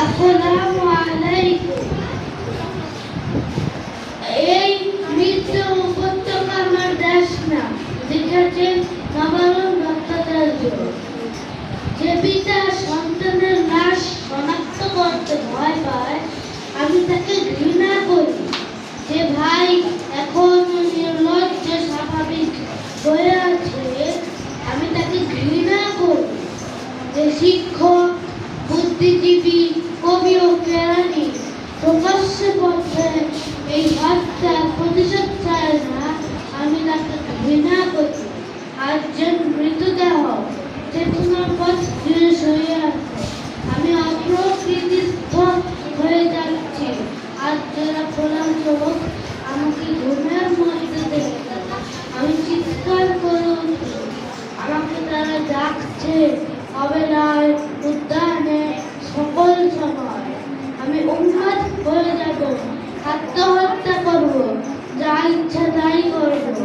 আসসালামু আলাইকুম। এই মৃত্যু উপত্যকা আমার দেশ না, লিখেছেন নবারুণ ভট্টাচার্য। যে পিতা সন্তানের লাশ শনাক্ত করতে ভয় পায়, আমি তাকে ঘৃণা করি। যে ভাই এখন নির্লজ্জ স্বাভাবিক হয়ে আছে, আমি তাকে ঘৃণা করি। যে শিক্ষক, বুদ্ধিজীবী, কবি ও কেরানি প্রকাশ্যে পথে এই হত্যার প্রতিশোধ চায় না, আমি তাকে ঘৃণা করি। আজ যে মৃতদেহ চেতনার পথ ধীরে সরিয়ে আছে, আমি অপ্রকৃতিস্থ হয়ে যাচ্ছি। আজ যারা খোলা চোখ আমাকে ঘুমের মধ্যে দেখে, আমি চিৎকার করে উঠি। আমাকে তারা ডাকছে অবেলায়, উদ্যানে, সকল সময়। আমি উন্মাদ হয়ে যাব, আত্মহত্যা করব, যা ইচ্ছা তাই করব।